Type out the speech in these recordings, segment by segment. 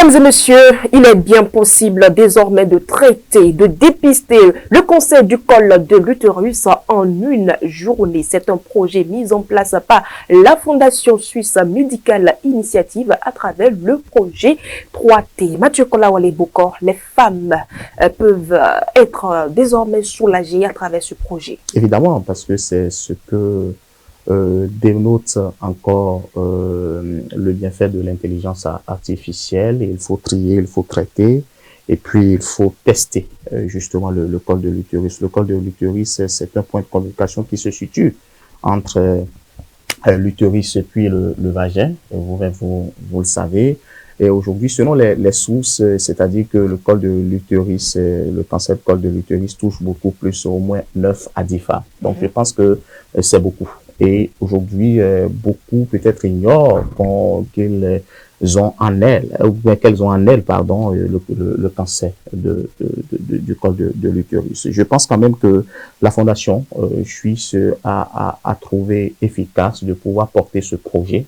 Mesdames et messieurs, il est bien possible désormais de traiter, de dépister le cancer du col de l'utérus en une journée. C'est un projet mis en place par la Fondation Suisse Médicale Initiative à travers le projet 3T. Mathieu Kolawale-Bokor, les femmes peuvent être désormais soulagées à travers ce projet. Évidemment, parce que c'est ce que dénote encore le bienfait de l'intelligence artificielle. Il faut trier, il faut traiter, et puis il faut tester justement le col de l'utérus. Le col de l'utérus, c'est un point de communication qui se situe entre l'utérus et puis le vagin. Vous le savez. Et aujourd'hui, selon les sources, c'est-à-dire que le col de l'utérus, le cancer du col de l'utérus touche beaucoup plus, au moins 9 à 10 femmes. Donc, je pense que c'est beaucoup. Et aujourd'hui, beaucoup peut-être ignorent qu'ils ont en elles, ou bien qu'elles ont en elles, pardon, le cancer du col de l'utérus. Je pense quand même que la Fondation Suisse a trouvé efficace de pouvoir porter ce projet,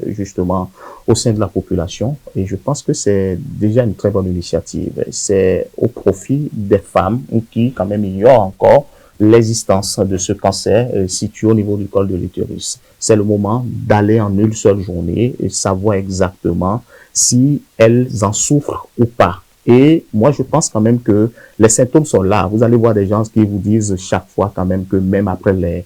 justement, au sein de la population. Et je pense que c'est déjà une très bonne initiative. C'est au profit des femmes qui, quand même, ignorent encore l'existence de ce cancer situé au niveau du col de l'utérus. C'est le moment d'aller en une seule journée et savoir exactement si elles en souffrent ou pas. Et moi, je pense quand même que les symptômes sont là. Vous allez voir des gens qui vous disent chaque fois quand même que même après les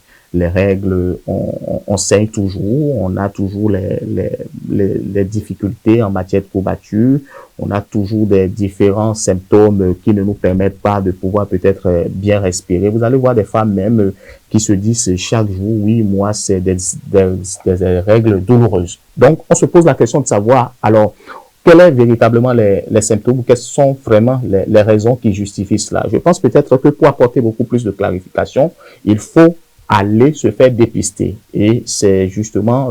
règles, on saigne toujours, on a toujours les difficultés en matière de courbature, on a toujours des différents symptômes qui ne nous permettent pas de pouvoir peut-être bien respirer. Vous allez voir des femmes même qui se disent chaque jour, oui, moi, c'est des règles douloureuses. Donc, on se pose la question de savoir, alors, quels sont véritablement les symptômes, quelles sont vraiment les raisons qui justifient cela. Je pense peut-être que pour apporter beaucoup plus de clarification, il faut aller se faire dépister. Et c'est justement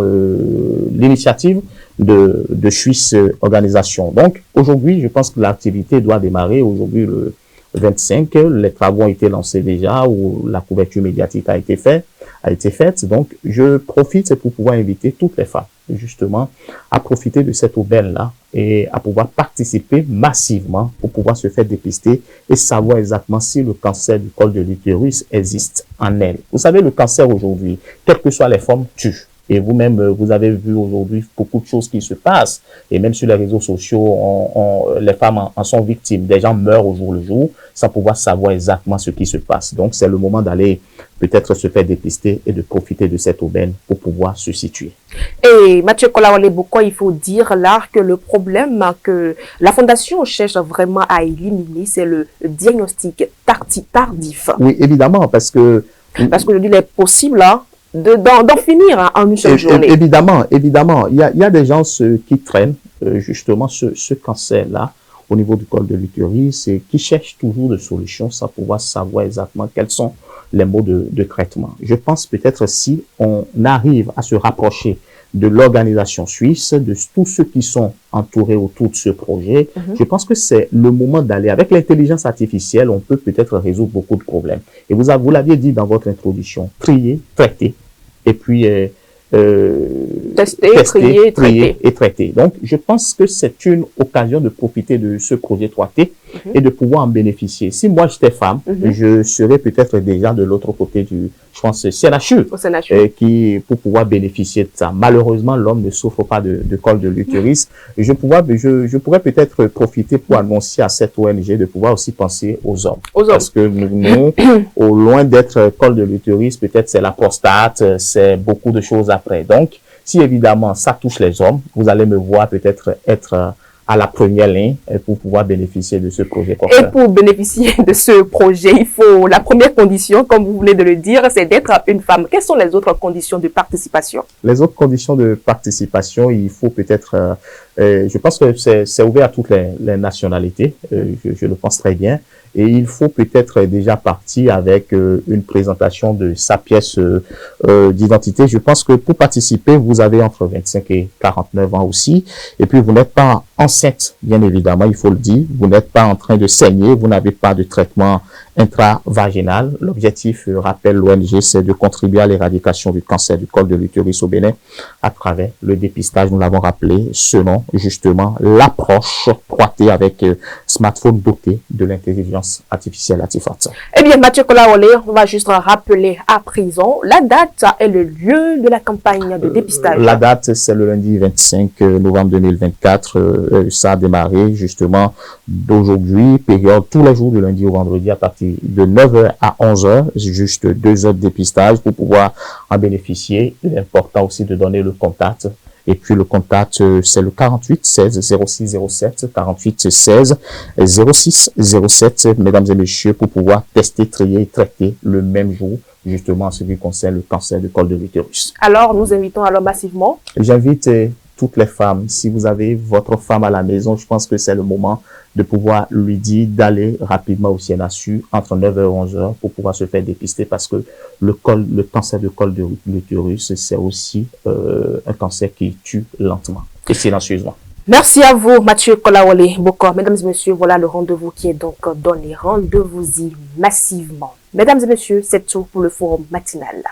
l'initiative de Suisse Organisation. Donc, aujourd'hui, je pense que l'activité doit démarrer. Aujourd'hui, le 25, les travaux ont été lancés déjà, où la couverture médiatique a été faite. Donc, je profite pour pouvoir inviter toutes les femmes, justement, à profiter de cette aubaine-là et à pouvoir participer massivement pour pouvoir se faire dépister et savoir exactement si le cancer du col de l'utérus existe en elle. Vous savez, le cancer aujourd'hui, quelles que soient les formes, tue. Et vous-même, vous avez vu aujourd'hui beaucoup de choses qui se passent. Et même sur les réseaux sociaux, les femmes en sont victimes. Des gens meurent au jour le jour sans pouvoir savoir exactement ce qui se passe. Donc, c'est le moment d'aller peut-être se faire dépister et de profiter de cette aubaine pour pouvoir se situer. Et Mathieu Kolawale-Bokor, il faut dire là que le problème que la Fondation cherche vraiment à éliminer, c'est le diagnostic tardif. Oui, évidemment, parce que je dis, il est possible là, d'en finir en une seule journée. Évidemment. Il y a des gens qui traînent justement ce cancer-là au niveau du col de l'utérus et qui cherchent toujours des solutions sans pouvoir savoir exactement quels sont les modes de traitement. Je pense peut-être si on arrive à se rapprocher de l'organisation suisse, de tous ceux qui sont entourés autour de ce projet, je pense que c'est le moment d'aller. Avec l'intelligence artificielle, on peut peut-être résoudre beaucoup de problèmes. Et vous l'aviez dit dans votre introduction, trier, traiter, et puis tester, trier et traiter. Donc, je pense que c'est une occasion de profiter de ce projet 3T et de pouvoir en bénéficier. Si moi, j'étais femme, je serais peut-être déjà de l'autre côté je pense, CNHU, pour pouvoir bénéficier de ça. Malheureusement, l'homme ne souffre pas de col de l'utérus. Je pourrais peut-être profiter pour annoncer à cette ONG de pouvoir aussi penser aux hommes. Parce que nous, au loin d'être col de l'utérus, peut-être c'est la prostate, c'est beaucoup de choses après. Donc, si évidemment ça touche les hommes, vous allez me voir peut-être être à la première ligne pour pouvoir bénéficier de ce projet. Et pour bénéficier de ce projet, il faut, la première condition, comme vous venez de le dire, c'est d'être une femme. Quelles sont les autres conditions de participation? Les autres conditions de participation, il faut peut-être, je pense que c'est ouvert à toutes les nationalités, je le pense très bien. Et il faut peut-être déjà partir avec une présentation de sa pièce d'identité. Je pense que pour participer, vous avez entre 25 et 49 ans aussi. Et puis, vous n'êtes pas enceinte, bien évidemment, il faut le dire. Vous n'êtes pas en train de saigner. Vous n'avez pas de traitement intravaginal. L'objectif, rappelle l'ONG, c'est de contribuer à l'éradication du cancer du col de l'utérus au Bénin à travers le dépistage, nous l'avons rappelé, selon avons justement l'approche 3T avec smartphone doté de l'intelligence artificielle AtiFort. Eh bien, Mathieu Kolaole, on va juste rappeler à présent la date et le lieu de la campagne de dépistage. La date, c'est le lundi 25 novembre 2024. Ça a démarré justement d'aujourd'hui, période tous les jours du lundi au vendredi à partir de 9h à 11h, juste 2 heures de dépistage pour pouvoir en bénéficier. Il est important aussi de donner le contact. Et puis le contact, c'est le 48 16 06 07, 48 16 06 07, mesdames et messieurs, pour pouvoir tester, trier et traiter le même jour, justement en ce qui concerne le cancer du col de l'utérus. Alors, nous invitons alors massivement. J'invite toutes les femmes, si vous avez votre femme à la maison, je pense que c'est le moment de pouvoir lui dire d'aller rapidement au CNASU entre 9h et 11h pour pouvoir se faire dépister, parce que le cancer du col de l'utérus, c'est aussi un cancer qui tue lentement et silencieusement. Merci à vous, Mathieu Kolaole Bokor. Mesdames et messieurs, voilà le rendez-vous qui est donc donné. Rendez-vous-y massivement. Mesdames et messieurs, c'est tout pour le forum matinal.